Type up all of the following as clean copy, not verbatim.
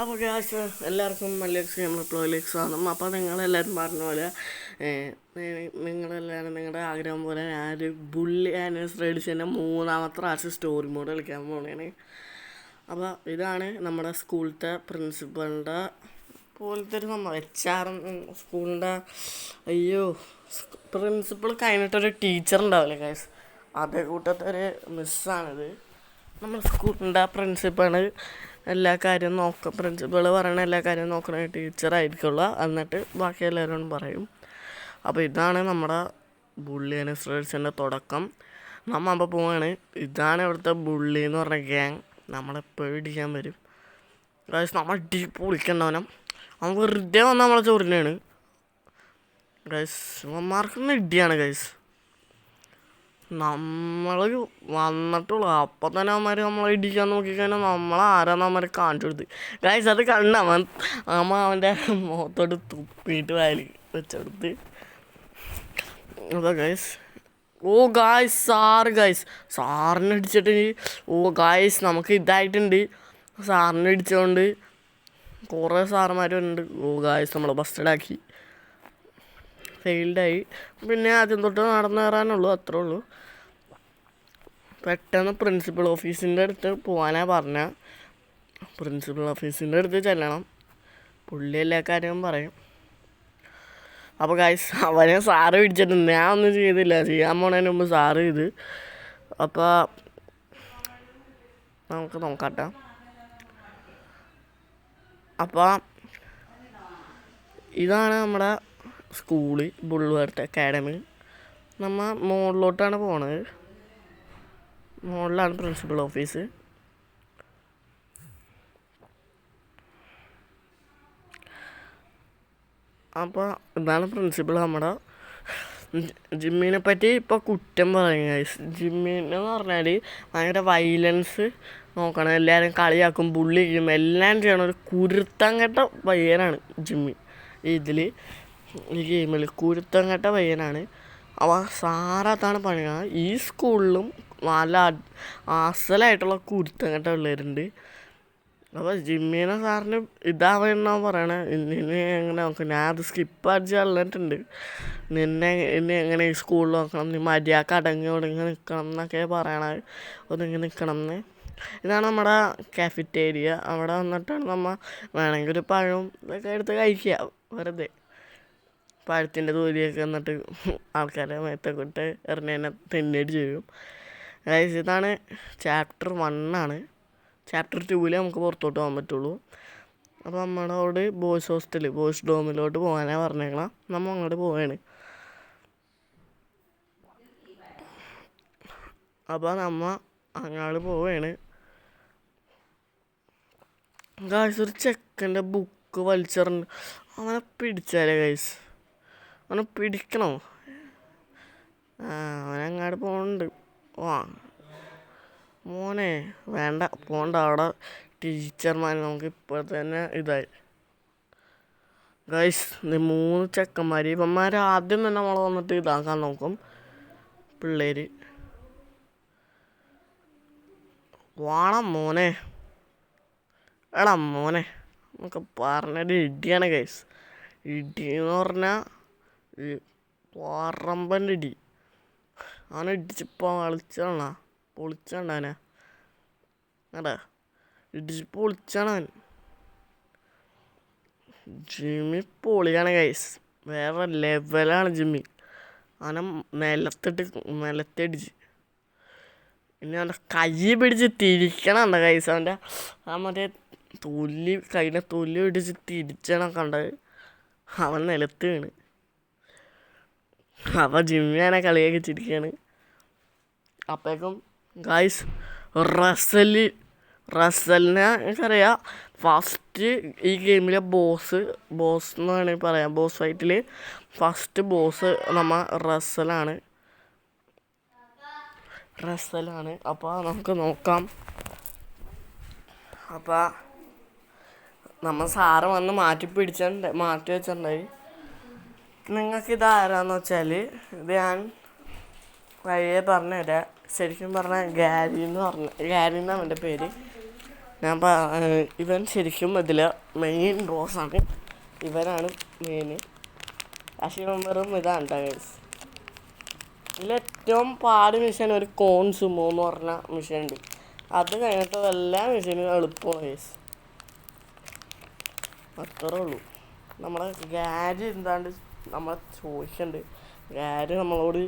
അപ്പോൾ ഗ്യാസ് എല്ലാവർക്കും മല്ലിയക്സ് നമ്മൾ പ്ലോയിലിക്സ് ആണ്. അപ്പോൾ നിങ്ങളെല്ലാവരും പറഞ്ഞ പോലെ നിങ്ങളെല്ലാവരും നിങ്ങളുടെ ആഗ്രഹം പോലെ ഞാനൊരു ബുള്ളി ആനിവേഴ്സറി എഡിഷൻ്റെ 3ാമത്തെ പ്രാവശ്യം സ്റ്റോറി മോഡ് കളിക്കാൻ പോകണേണ്. അപ്പോൾ ഇതാണ് നമ്മുടെ സ്കൂളിലത്തെ പ്രിൻസിപ്പളിൻ്റെ പോലത്തെ ഒരു സംഭവം. സ്കൂളിൻ്റെ പ്രിൻസിപ്പൾ കഴിഞ്ഞിട്ടൊരു ടീച്ചർ ഉണ്ടാവില്ലേ ഗൈസ്, അതേ കൂട്ടത്തെ ഒരു മിസ്സാണിത്. നമ്മുടെ സ്കൂളിൻ്റെ പ്രിൻസിപ്പൾ എല്ലാ കാര്യവും പ്രിൻസിപ്പൾ പറയണ എല്ലാ കാര്യവും നോക്കണ ടീച്ചറായിരിക്കുള്ളൂ. എന്നിട്ട് ബാക്കി എല്ലാവരോടും പറയും. അപ്പോൾ ഇതാണ് നമ്മുടെ ബുള്ളി ആനിവേഴ്സറിൻ്റെ തുടക്കം. നമ്മൾ അപ്പോൾ പോവാണ്. ഇതാണ് ഇവിടുത്തെ ബുള്ളി എന്ന് പറഞ്ഞ ഗ്യാങ്. നമ്മളെപ്പോഴും ഇടിക്കാൻ വരും ഗൈസ്. നമ്മൾ ഇടി പൊളിക്കണ്ടവനം. അവൻ വെറുതെ വന്നാൽ നമ്മളെ ചോറിനാണ് ഗൈസ്. അവന്മാർക്കൊന്നും ഇടിയാണ് ഗൈസ്. നമ്മൾ വന്നിട്ടുള്ളൂ അപ്പം തന്നെ അവന്മാർ നമ്മളെ ഇടിക്കാൻ നോക്കിക്കഴിഞ്ഞാൽ നമ്മളാരാന്ന് അവന്മാരെ കാണിച്ചു കൊടുത്ത് ഗൈസ്. അത് കണ്ട് അവൻ്റെ മുഖത്തോട്ട് തുപ്പിയിട്ട് വയൽ വെച്ചെടുത്ത്. അപ്പോൾ ഗൈസ് സാറിനെ ഇടിച്ചിട്ട് നമുക്ക് ഇതായിട്ടുണ്ട്. സാറിനെ ഇടിച്ചുകൊണ്ട് കുറേ സാറന്മാരുണ്ട്. നമ്മളെ ബസ്റ്റഡാക്കി ഫെയിൽഡായി. പിന്നെ ആദ്യം തൊട്ട് നടന്നു കയറാനുള്ളൂ, അത്രേ ഉള്ളൂ. പെട്ടെന്ന് പ്രിൻസിപ്പൽ ഓഫീസിൻ്റെ അടുത്ത് പോകാനാണ് പറഞ്ഞ. പ്രിൻസിപ്പൽ ഓഫീസിൻ്റെ അടുത്ത് ചെല്ലണം. പുള്ളി എല്ലാ കാര്യവും പറയും. അപ്പോൾ ഗൈസ് അവനെ സാറ് പിടിച്ചിട്ടുണ്ട്. ഞാൻ ഒന്നും ചെയ്തില്ല, ചെയ്യാൻ പോണതിന് മുമ്പ് സാറ് ചെയ്ത്. അപ്പോൾ നമുക്ക് നോക്കാട്ടോ. അപ്പോൾ ഇതാണ് നമ്മുടെ സ്കൂള്, ബുൾവേർഡ് അക്കാഡമി. നമ്മൾ മുകളിലോട്ടാണ് പോണത്. മുകളിലാണ് പ്രിൻസിപ്പൽ ഓഫീസ്. അപ്പോൾ ഇതാണ് പ്രിൻസിപ്പൾ. നമ്മുടെ ജിമ്മിനെ പറ്റി ഇപ്പോൾ കുറ്റം പറയും ഗൈസ്. ജിമ്മിനെന്ന് പറഞ്ഞാൽ ഭയങ്കര വയലൻസ് നോക്കണം, എല്ലാവരും കളിയാക്കും, ബുള്ളി ചെയ്യും, എല്ലാം ചെയ്യണം. ഒരു കുരുത്തം കെട്ട പയ്യനാണ് ജിമ്മി. ഈ ഗെയിമിൽ കുരുത്തം കെട്ട പയ്യനാണ്. അവ സാറത്താണ് പണിയാണ്. ഈ സ്കൂളിലും നല്ല അസലായിട്ടുള്ള കുരുത്തം കെട്ട പിള്ളേരുണ്ട്. അപ്പോൾ ജിമ്മിനെ സാറിന് ഇതാവണമെന്നാ പറയണേ. ഇനി എങ്ങനെ നോക്കാം, ഞാൻ അത് സ്കിപ്പ് അടിച്ച് കളഞ്ഞിട്ടുണ്ട്. ഇനി എങ്ങനെ ഈ സ്കൂളിൽ നോക്കണം, നീ മര്യാദക്ക് അടങ്ങി ഒടുങ്ങി നിൽക്കണം എന്നൊക്കെ പറയണത്. ഒതുങ്ങി നിൽക്കണം എന്ന്. ഇതാണ് നമ്മുടെ കാഫറ്റേരിയ. അവിടെ വന്നിട്ടാണ് നമ്മൾ വേണമെങ്കിൽ ഒരു പഴവും ഇതൊക്കെ എടുത്ത് കഴിക്കുക. വെറുതെ പഴത്തിൻ്റെ തൊലിയൊക്കെ എന്നിട്ട് ആൾക്കാരെ മേത്തൊക്കെ ഇട്ട് എറിഞ്ഞതിനെ തെന്നേറ്റ് ചെയ്യും. ഇതാണ് ചാപ്റ്റർ 1. ചാപ്റ്റർ 2 നമുക്ക് പുറത്തോട്ട് പോകാൻ പറ്റുള്ളൂ. അപ്പോൾ നമ്മളോട് ബോയ്സ് ഡോമിലോട്ട് പോകാനാണ് പറഞ്ഞേക്കണം. നമ്മൾ അങ്ങോട്ട് പോവുകയാണ്. അപ്പോൾ നമ്മൾ അങ്ങോട്ട് പോവുകയാണ് ഗൈസ്. ഒരു ചെക്കൻ്റെ ബുക്ക് വലിച്ചെറിഞ്ഞ് അവനെ പിടിച്ചാലേ ഗൈസ്. അവനെ പിടിക്കണോ? അവനങ്ങോട്ട് പോകുന്നുണ്ട്. മോനെ വേണ്ട, പോണ്ട. അവിടെ ടീച്ചർമാർ നമുക്ക് ഇപ്പോൾ തന്നെ ഇതായി ഗൈസ്. 3 ചെക്കന്മാർ. ഇവന്മാർ ആദ്യം തന്നെ നമ്മളെ വന്നിട്ട് ഇതാക്കാൻ നോക്കും പിള്ളേർ. വാണം മോനെ, എടാ മോനെ നമുക്ക് പറഞ്ഞൊരു ഇടിയാണ് ഗൈസ്. ഇടി എന്ന് പറഞ്ഞാൽ ഈ പറമ്പൻ്റെ ഇടി. അവനെ ഇടിച്ചിപ്പോൾ പൊളിച്ചാണ് എടാ, ഇടിച്ച് പൊളിച്ചാണ് അവൻ. ജിമ്മി പൊളിയാണ് ഗൈസ്, വേറെ ലെവലാണ് ജിമ്മി. അവനെ നിലത്തടിച്ച് ഇനി അവൻ്റെ കൈ പിടിച്ച് തിരിക്കണം ഗൈസ്. അവൻ്റെ മറ്റേ കൈയുടെ തൊലി പിടിച്ച് തിരിച്ചണം കണ്ടത്. അവൻ നിലത്ത് വീണ്. അപ്പോൾ ജിമ്മിയാനെ കളിയൊക്കെ ചിരിക്കുകയാണ്. അപ്പോഴേക്കും ഗൈസ് റസലിനെ എനിക്കറിയാം. ഫസ്റ്റ് ഈ ഗെയിമിലെ ബോസ് എന്ന് വേണമെങ്കിൽ പറയാം. ബോസ് ഫൈറ്റിൽ ഫസ്റ്റ് ബോസ് റസലാണ്. അപ്പോൾ നമുക്ക് നോക്കാം. അപ്പോൾ നമ്മൾ സാറ് വന്ന് മാറ്റി വെച്ചിട്ടുണ്ടായി. നിങ്ങൾക്കിതാരാന്ന് വെച്ചാൽ ഇത് ഞാൻ വഴിയെ പറഞ്ഞുതരാം. ശരിക്കും പറഞ്ഞാൽ ഗാരി എന്നാണ് അവൻ്റെ പേര്. ഇവൻ ശരിക്കും ഇതിൽ മെയിൻ റോസാണ്. ഇവനാണ് മെയിൻ. പക്ഷേ ഇവൻ വെറും ഇതാണ് ഗൈസ്. ഇതിലേറ്റവും പാട് മിഷൻ ഒരു കോൺ സുമോ എന്ന് പറഞ്ഞ മിഷൻ ഉണ്ട്. അത് കഴിഞ്ഞിട്ട് എല്ലാ മിഷനും എളുപ്പമാണ് ഗൈസ്. അത്രേ ഉള്ളൂ. നമ്മളെ ഗാരി എന്താണ്ട് നമ്മളെ ചോദിക്കുന്നുണ്ട്. ഗാരി നമ്മളോട്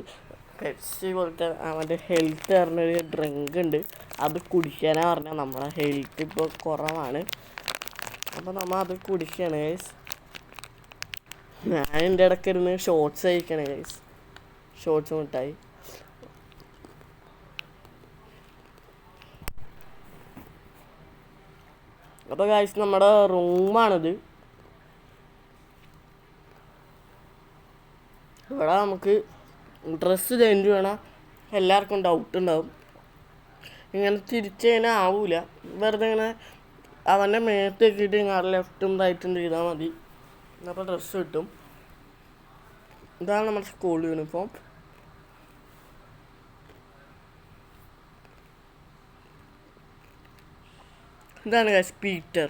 പെപ്സി പോലത്തെ അവൻ്റെ ഹെൽത്ത് പറഞ്ഞൊരു ഡ്രിങ്ക് ഉണ്ട്, അത് കുടിക്കാനാണ് പറഞ്ഞാൽ. നമ്മളെ ഹെൽത്ത് ഇപ്പോൾ കുറവാണ്, അപ്പോൾ നമ്മൾ അത് കുടിക്കുകയാണ് ഗൈസ്. ഞാൻ എൻ്റെ ഇടയ്ക്ക് ഇരുന്ന് ഷോർട്സ് കഴിക്കണേ ഗൈസ്. ഷോർട്സ് മിഠായി. അപ്പോൾ ഗൈസ് നമ്മുടെ റൂമാണിത്. ഇവിടെ നമുക്ക് ഡ്രസ്സ് ചേഞ്ച് വേണം. എല്ലാവർക്കും ഡൗട്ട് ഉണ്ടാവും, ഇങ്ങനെ തിരിച്ച് കഴിഞ്ഞാൽ ആവില്ല. വെറുതെ ഇങ്ങനെ അവൻ്റെ മേത്ത് വെക്കിയിട്ട് ഇങ്ങനെ ലെഫ്റ്റും റൈറ്റും ചെയ്താൽ മതി, അപ്പോൾ ഡ്രസ്സ് കിട്ടും. ഇതാണ് നമ്മുടെ സ്കൂൾ യൂണിഫോം. ഇതാണ് ഗൈസ് പീറ്റർ.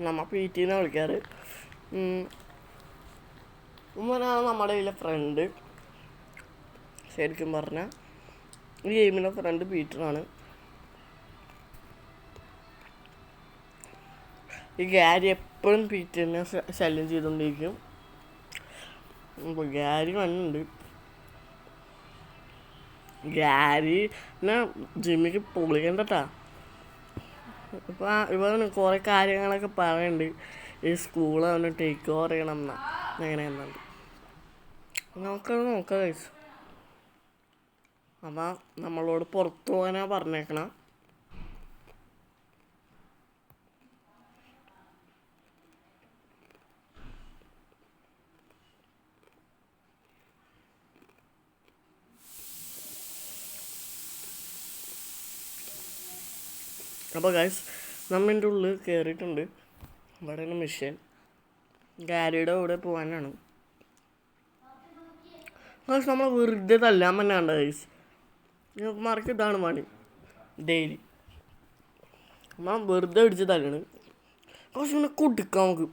നമ്മൾ പീറ്റീനെ വിളിക്കാറ്. ഉമ്മനാണ് നമ്മുടെ ഇതിലെ ഫ്രണ്ട്. ശരിക്കും പറഞ്ഞാൽ ഈ ഗെയിമിലെ ഫ്രണ്ട് പീറ്ററാണ്. ഈ ഗാരി എപ്പോഴും പീറ്ററിനെ ശല്യം ചെയ്തുകൊണ്ടിരിക്കും. ഗാരി വന്നുണ്ട്. ഗാരിനെ ജിമ്മിക്ക് പൊളിക്കണ്ടട്ടാ. ഇപ്പം ഇവന് കുറേ കാര്യങ്ങളൊക്കെ പറയുന്നുണ്ട്. ഈ സ്കൂൾ അവന് ടേക്ക് ഓവർ ചെയ്യണം എന്നാ എങ്ങനെയെന്നുണ്ട്. നോക്കാം ഗൈസ്. അപ്പം നമ്മളോട് പുറത്തു പോകാനാ പറഞ്ഞേക്കണം. അപ്പോൾ ഗൈസ് നമ്മൻ്റെ ഉള്ളിൽ കയറിയിട്ടുണ്ട്. ഇവിടെയാണ് മിഷൻ. ഗാരിയുടെ കൂടെ പോകാനാണ് ഗൈസ്. നമ്മൾ വെറുതെ തല്ലാൻ പറ്റാണ്ട് ഗൈസ്. മാർക്ക് ഇതാണ് പണി ഡെയിലി. നമ്മൾ വെറുതെ അടിച്ച് തല്ലണ്. കുറച്ച് പിന്നെ കൊടുക്കാം നമുക്ക്.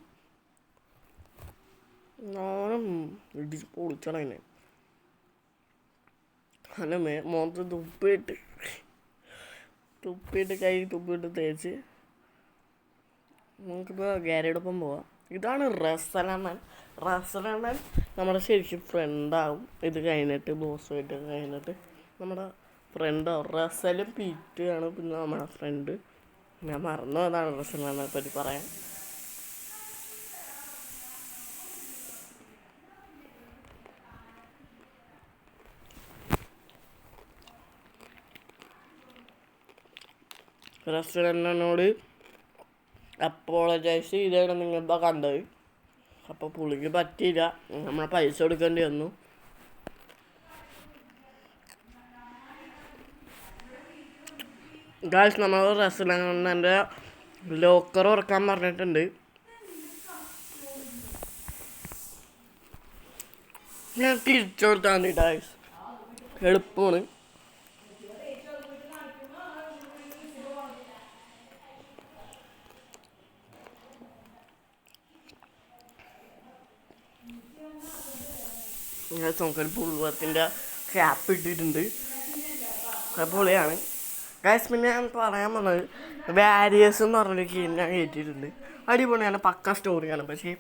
ഞാനും ഇടിച്ച് പൊളിച്ചടങ്ങനെ. അല്ല മോത്ത് തുപ്പിയിട്ട് കൈ തുപ്പിയിട്ട് തേച്ച് നമുക്കിപ്പോൾ ഗാരിയുടെ ഒപ്പം പോവാം. ഇതാണ് റസലണ്ണൻ. റസലണ്ണൻ നമ്മുടെ ശരിക്കും ഫ്രണ്ടാവും. ഇത് കഴിഞ്ഞിട്ട് ബോസുമായിട്ട് കഴിഞ്ഞിട്ട് നമ്മുടെ ഫ്രണ്ടാവും. റസലും പീറ്റുമാണ് പിന്നെ നമ്മുടെ ഫ്രണ്ട്. ഞാൻ മറന്നു അതാണ് റസലണ്ണനെ പറ്റി പറയാൻ. റെസ്റ്റോറൻറ്റിനോട് അപ്പോളജൈസ് ചെയ്താണ് നിങ്ങളിപ്പോൾ കണ്ടത്. അപ്പോൾ പുള്ളിക്ക് പറ്റിയില്ല, നമ്മൾ പൈസ കൊടുക്കേണ്ടി വന്നു. ഗായ്സ് നമ്മൾ റെസ്റ്റോറൻറ്റിൻ്റെ ലോക്കർ ഉറക്കാൻ പറഞ്ഞിട്ടുണ്ട്. ഞാൻ തിരിച്ചു കൊടുത്താൽ മതി ഗായ്സ്, എളുപ്പമാണ്. നോക്കാൻ പുള്ളുവത്തിൻ്റെ ക്യാപ്പ് ഇട്ടിട്ടുണ്ട്. പൊളിയാണ് ഗൈസ്. പിന്നെ ഞാൻ പറയാൻ വന്നത് വാരിയേഴ്സ് എന്ന് പറഞ്ഞൊരു ഗെയിം ഞാൻ കയറ്റിയിട്ടുണ്ട്. അടിപൊളിയാണ്, പക്ക സ്റ്റോറിയാണ്. പക്ഷേ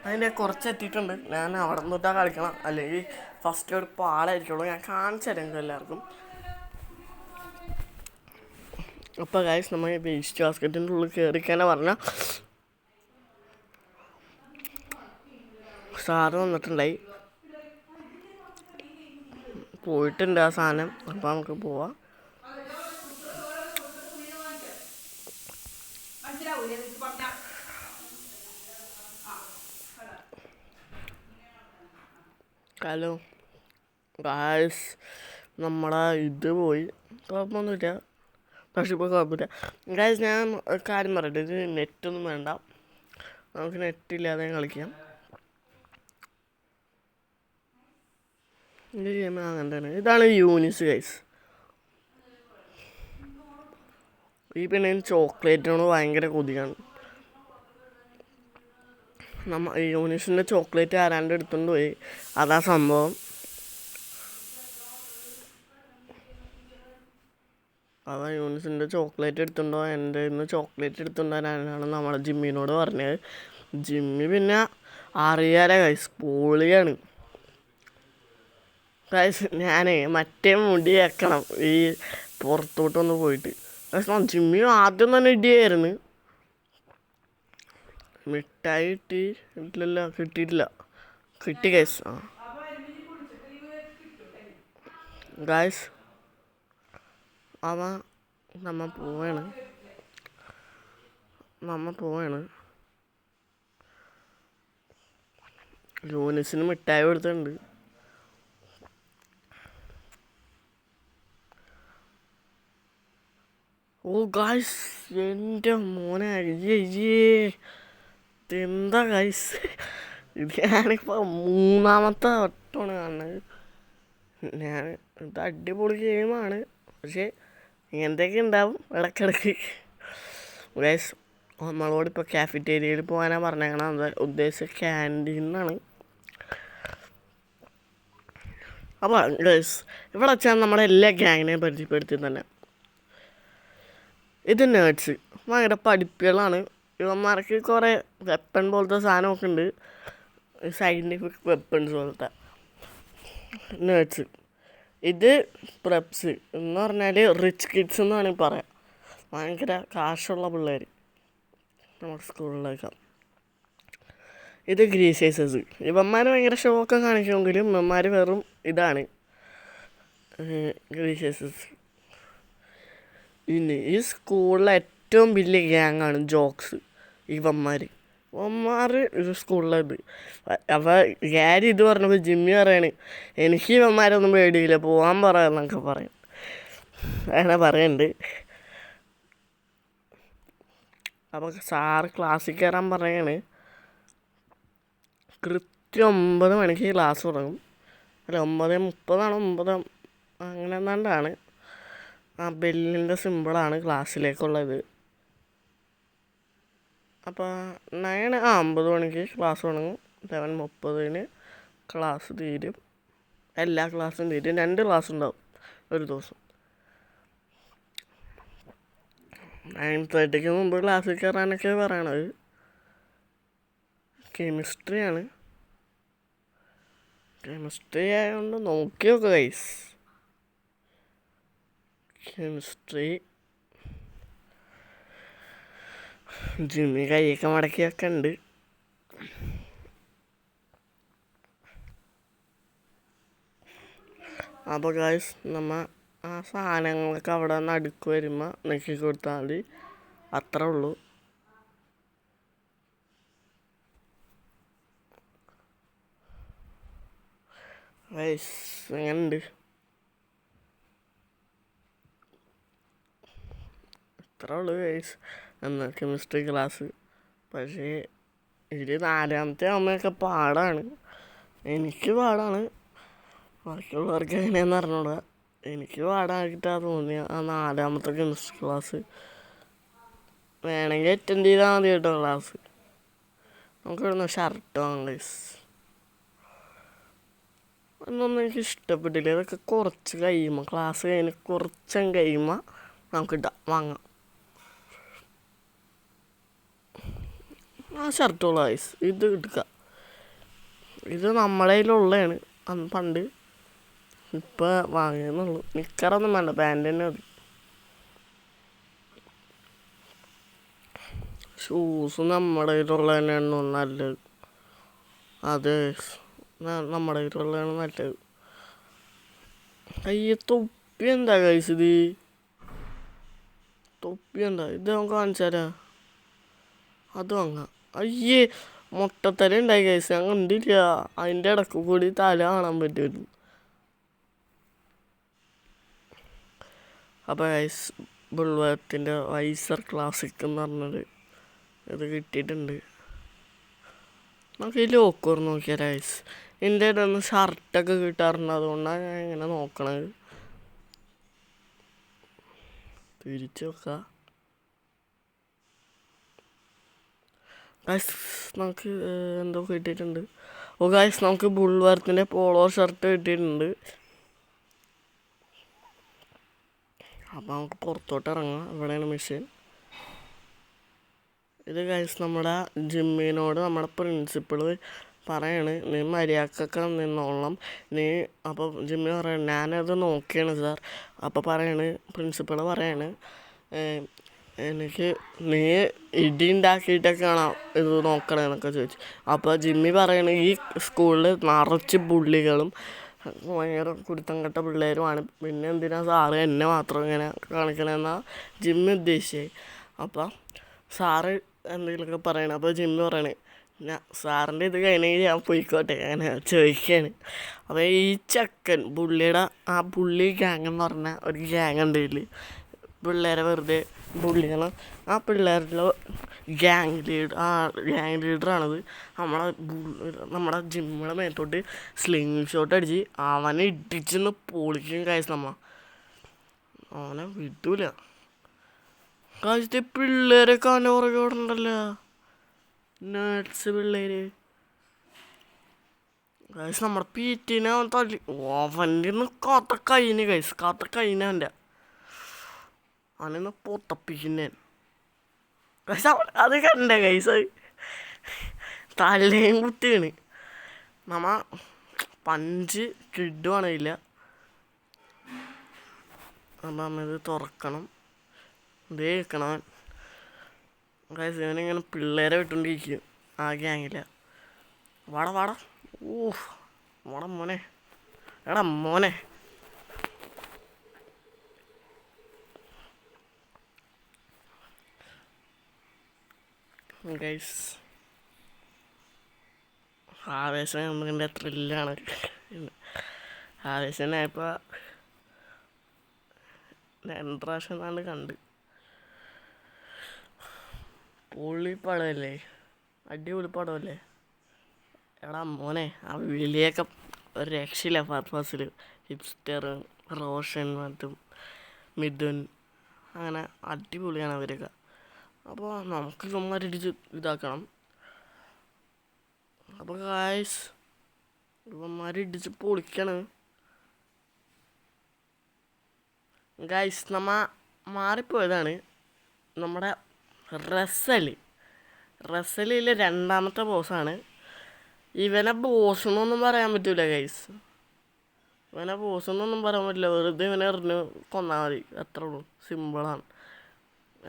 അതിൻ്റെ കുറച്ച് എത്തിയിട്ടുണ്ട്. ഞാൻ അവിടെ നിന്നിട്ടാണ് കളിക്കണം, അല്ലെങ്കിൽ ഫസ്റ്റ് ഒരു പാടായിരിക്കുള്ളൂ. ഞാൻ കാണിച്ചു തരാം എല്ലാവർക്കും. അപ്പോൾ ഗൈസ് നമ്മൾ വേസ്റ്റ് ബാസ്ക്കറ്റിൻ്റെ ഉള്ളിൽ കയറിക്കാനാണ് പറഞ്ഞാൽ സാറ് വന്നിട്ടുണ്ടായി, പോയിട്ടുണ്ട് ആ സാധനം. അപ്പോൾ നമുക്ക് പോവാം. ഹലോ ഗായ്സ്, നമ്മളെ ഇത് പോയി, കുഴപ്പമൊന്നുമില്ല. പക്ഷെ ഇപ്പോൾ കുഴപ്പമില്ല ഗായ്സ്. ഞാൻ കാര്യം പറയട്ടെ, ഇത് നെറ്റൊന്നും വേണ്ട, നമുക്ക് നെറ്റില്ലാതെ കളിക്കാം. ഇത് ചെയ്യുമ്പോൾ അങ്ങനെ തന്നെ. ഇതാണ് യൂണിസ് ഗൈസ്. ഈ പിന്നെ ചോക്ലേറ്റിനോട് ഭയങ്കര കൊതിയാണ്. യൂനിസിൻ്റെ ചോക്ലേറ്റ് ആരാണ്ട് എടുത്തുകൊണ്ട് പോയി, അതാ സംഭവം. അതാ യൂനിസിൻ്റെ ചോക്ലേറ്റ് എടുത്തുണ്ടോ, എൻ്റെ ഇന്ന് ചോക്ലേറ്റ് എടുത്തുകൊണ്ടുവരാനാണ് നമ്മളെ ജിമ്മിനോട് പറഞ്ഞത്. ജിമ്മി പിന്നെ അറിയാലോ ഗൈസ്, പൊളിയാണ് ഗൈസ്. ഞാനേ മറ്റേ മുടി വെക്കണം ഈ പുറത്തോട്ടൊന്ന് പോയിട്ട്. ജിമ്മി ആദ്യം തന്നെ ഇടിയായിരുന്നു. മിഠായി കിട്ടിയിട്ടില്ലല്ലോ, കിട്ടിയിട്ടില്ല. കിട്ടി ഗൈസ്. ഗൈസ് നമ്മ പോവാണ്. യൂനിസിന് മിഠായി കൊടുത്തിട്ടുണ്ട്. ഓ ഗൈസ്, എൻ്റെ മോനെ അയ്യേ, എന്താ ഗൈസ്, ഇത് ഞാനിപ്പോൾ 3ാമത്തെ വട്ടമാണ് കാണുന്നത്. ഇത് അടിപൊളി ഗെയിമാണ്, പക്ഷേ ഇങ്ങനത്തെയൊക്കെ ഉണ്ടാവും ഇടയ്ക്കിടയ്ക്ക് ഗൈസ്. നമ്മളോടിപ്പോൾ കാഫറ്റേരിയയിൽ പോകാനാണ് പറഞ്ഞേക്കണം. അത് ഉദ്ദേശിച്ച ക്യാൻറ്റീനാണ്. അപ്പോൾ ഗൈസ്, ഇവിടെ വെച്ചാൽ നമ്മുടെ എല്ലാ ഗ്യാങ്ങിനെയും പരിചയപ്പെടുത്തി തന്നെ. ഇത് നേർഡ്സ് ഭയങ്കര പഠിപ്പികളാണ്. ഇവന്മാർക്ക് കുറേ വെപ്പൺ പോലത്തെ സാധനമൊക്കെ ഉണ്ട്, സയൻറ്റിഫിക് വെപ്പൺസ് പോലത്തെ. നേർഡ്സ്. ഇത് പ്രെപ്സ് എന്ന് പറഞ്ഞാൽ റിച്ച് കിഡ്സ് എന്ന് വേണമെങ്കിൽ പറയാം. ഭയങ്കര കാശുള്ള പിള്ളേർ നമ്മുടെ സ്കൂളിലേക്ക്. ഇത് ഗ്രീസേഴ്സസ്. ഇവന്മാർ ഭയങ്കര ഷോ ഒക്കെ കാണിക്കുമെങ്കിലും ഇവന്മാർ വെറും ഇതാണ് ഗ്രീസേഴ്സസ്. ഇനി ഈ സ്കൂളിലെ ഏറ്റവും വലിയ ഗ്യാങ്ങാണ് ജോക്സ്. ഇവന്മാർ ഇത് സ്കൂളിലത്. അപ്പോൾ ഗാരി ഇത് പറഞ്ഞപ്പോൾ ജിമ്മി പറയാണ്, എനിക്ക് ഇവന്മാരൊന്നും പേടിയില്ല, പോകാൻ പറയാന്നൊക്കെ പറയും. അങ്ങനെ പറയുന്നുണ്ട്. അപ്പോൾ സാറ് ക്ലാസ്സിൽ കയറാൻ പറയാണ്. കൃത്യം 9 മണിക്ക് ക്ലാസ് തുടങ്ങും. അല്ല, 9:30 9 അങ്ങനെ എന്താണ്ടാണ്. ആ ബെല്ലിൻ്റെ സിമ്പിളാണ് ക്ലാസ്സിലേക്കുള്ളത്. അപ്പോൾ 9:50 മണിക്ക് ക്ലാസ് തുടങ്ങും. 11:30 ക്ലാസ് തീരും. എല്ലാ ക്ലാസ്സും തീരും. 2 ക്ലാസ് ഉണ്ടാവും ഒരു ദിവസം. 9:30 മുമ്പ് ക്ലാസ്സിൽ കയറാനൊക്കെ പറയണത്. കെമിസ്ട്രി ആയതുകൊണ്ട് നോക്കി നോക്കുക ഗൈസ്. കെമിസ്ട്രി ജിമ്മി കൈയൊക്കെ മടക്കിയൊക്കെ ഉണ്ട്. അപ്പോൾ ഗൈസ്, ആ സാധനങ്ങളൊക്കെ അവിടെ നടുക്ക് വരുമ്പോൾ നെക്കി കൊടുത്താൽ മതി, അത്രേ ഉള്ളൂ. ഗൈസ് എങ്ങനെയുണ്ട്? ഇത്രേ ഉള്ളൂ ഗൈസ് എന്നാൽ കെമിസ്ട്രി ക്ലാസ്. പക്ഷേ ഇത് 4ാമത്തെ അമ്മയൊക്കെ പാടാണ്. എനിക്ക് പാടാണ്, ബാക്കിയുള്ളവർക്ക് എങ്ങനെയാണെന്ന് അറിഞ്ഞൂടാ. എനിക്ക് പാടാക്കിയിട്ടാണ് തോന്നിയ ആ 4ാമത്തെ കെമിസ്ട്രി ക്ലാസ്. വേണമെങ്കിൽ അറ്റൻഡ് ചെയ്താൽ മതി കേട്ടോ ക്ലാസ്. നമുക്ക് ഇവിടുന്ന് ഷർട്ട് വാങ്ങാം ഗൈസ്. എന്നൊന്നും എനിക്ക് ഇഷ്ടപ്പെട്ടില്ല. ഇതൊക്കെ കുറച്ച് കഴിയുമ്പോൾ ക്ലാസ് കഴിഞ്ഞ് കുറച്ചും കഴിയുമ്പോൾ നമുക്ക് വാങ്ങാം ആ ഷർട്ടുള്ള ഗൈസ്. ഇത് എടുക്കാം. ഇത് നമ്മളെ കയ്യിലുള്ളതാണ് അന്ന് പണ്ട്. ഇപ്പോൾ വാങ്ങിയെന്നുള്ളൂ. നിക്കറൊന്നും വേണ്ട, പാൻറ് തന്നെ മതി. ഷൂസ് നമ്മുടെ കയ്യിലുള്ള തന്നെയാണ് നല്ലത്. അതെ, നമ്മുടെ കയ്യിലുള്ളതാണ് നല്ലത്. അയ്യ, തൊപ്പി എന്താ ഗൈസ് ഇത്? തൊപ്പി എന്താ ഇത്? നമുക്ക് കാണിച്ചു തരാം. അത് വാങ്ങാം. അയ്യേ, മുട്ടത്തല ഉണ്ടായി ഗൈസ്, ഞാൻ കണ്ടില്ല. അതിൻ്റെ ഇടയ്ക്ക് കൂടി തല കാണാൻ പറ്റുമായിരുന്നു. അപ്പോൾ ഗൈസ്, ബുൾവർത്തിൻ്റെ വൈസർ ക്ലാസിക് എന്ന് പറഞ്ഞത് ഇത് കിട്ടിയിട്ടുണ്ട്. നമുക്ക് ഈ ലോക്കർ നോക്കിയാൽ ഗൈസ്, എൻ്റെ ഇടയിൽ ഷർട്ടൊക്കെ കിട്ടാറുണ്ട്. അതുകൊണ്ടാണ് ഞാൻ ഇങ്ങനെ നോക്കണത്. തിരിച്ചു വെക്കാം. ഗൈസ് നമുക്ക് എന്തോ കിട്ടിയിട്ടുണ്ട്. ഓ ഗൈസ് നമുക്ക് ബുൾവർത്തിൻ്റെ പോളോ ഷർട്ട് കിട്ടിയിട്ടുണ്ട്. അപ്പോൾ നമുക്ക് പുറത്തോട്ട് ഇറങ്ങാം. ഇവിടെയാണ് മെഷീൻ. ഇത് ഗൈസ് നമ്മുടെ ജിമ്മിനോട് നമ്മുടെ പ്രിൻസിപ്പിൾ പറയാണ് നീ മര്യാദക്കൊക്കെ നിന്നോളണം നീ. അപ്പോൾ ജിമ്മി പറയണം ഞാനത് നോക്കിയാണ് സാർ. അപ്പോൾ പറയാണ് പ്രിൻസിപ്പൾ പറയാണ് എനിക്ക് നീ ഇടി ഉണ്ടാക്കിയിട്ടൊക്കെയാണോ ഇത് നോക്കണമെന്നൊക്കെ ചോദിച്ചു. അപ്പോൾ ജിമ്മി പറയണ ഈ സ്കൂളിൽ നിറച്ച് ബുള്ളികളും ഭയങ്കര കുരുത്തം കെട്ട പിള്ളേരുമാണ്, പിന്നെ എന്തിനാ സാറ് എന്നെ മാത്രം ഇങ്ങനെ കാണിക്കണമെന്നാണ് ജിമ്മി ഉദ്ദേശിച്ചത്. അപ്പോൾ സാറ് എന്തെങ്കിലുമൊക്കെ പറയണം. അപ്പോൾ ജിമ്മി പറയണേ സാറിൻ്റെ ഇത് കഴിഞ്ഞെങ്കിൽ ഞാൻ പോയിക്കോട്ടെ അങ്ങനെ ചോദിക്കുകയാണ്. അപ്പോൾ ഈ ചെക്കൻ പുള്ളിയുടെ ആ പുള്ളി ഗ്യാങ് എന്ന് പറഞ്ഞാൽ ഒരു ഗ്യാങ് ഉണ്ട് ഇതിൽ പിള്ളേരെ വെറുതെ ബുള്ളിയാണ്. ആ പിള്ളേരുടെ ഗ്യാങ് ലീഡറാണത്. നമ്മുടെ ജിമ്മിയുടെ മേത്തോട്ട് സ്ലിങ് ഷോട്ട് അടിച്ച് അവനെ ഇടിച്ചെന്ന് പൊളിക്കും കാശ്. അവനെ വിട്ടൂല കാശത്തെ പിള്ളേരൊക്കെ അവൻ്റെ പുറകെ ഓടണ്ടല്ലോ, നേഴ്സ് പിള്ളേര്. കാശ് നമ്മുടെ പീറ്റിനെ അവൻ തല്ലി. അവൻ്റെ കാത്ത കൈന് അവൻ്റെ അവനെന്ന് പൊത്തപ്പിക്കുന്നേ. കാശ് അത് കണ്ടേ കൈസ് തലയും കുത്തിയാണ്. പഞ്ച് കിഡുവാണില്ല. അപ്പം അമ്മ ഇത് തുറക്കണം. ഇതേ കേൾക്കണം കാശ്. ഇവനിങ്ങനെ പിള്ളേരെ വിട്ടുകൊണ്ടിരിക്കും ആ ഗ്യാങ്ങില്ല. വാടാ വാടാ മോനെ, എടാ മോനെ. ഗൈസ് ആവേശം നമ്മളിൻ്റെ ത്രില്ലാണ്. ആവേശം ഞാനിപ്പോൾ 2 പ്രാവശ്യം എന്നാണ്ട് കണ്ട്. പൊളി പടമല്ലേ, അടിപൊളി പടമല്ലേ. എടാ മോനെ ആ വിളിയൊക്കെ ഒരു രക്ഷയില്ല. പർപ്പസിൽ ഹിപ്സ്റ്റർ റോഷൻ മറ്റും മിഥുൻ അങ്ങനെ അടിപൊളിയാണ് അവരൊക്കെ. അപ്പോൾ നമുക്ക് ഇവന്മാരിടിച്ച് ഇതാക്കണം. അപ്പോൾ ഗായ്സ് ഇവന്മാരിടിച്ച് പൊളിക്കാണ് ഗായ്സ്. മാറിപ്പോയതാണ് നമ്മുടെ റസലിലെ 2ാമത്തെ ബോസാണ്. ഇവനെ ബോസെന്നൊന്നും പറയാൻ പറ്റില്ല ഗൈസ്. ഇവനെ ബോസെന്നൊന്നും പറയാൻ പറ്റില്ല. വെറുതെ ഇവനെ എറിഞ്ഞ് കൊന്നാൽ മതി, അത്രേ ഉള്ളൂ. സിമ്പിളാണ്.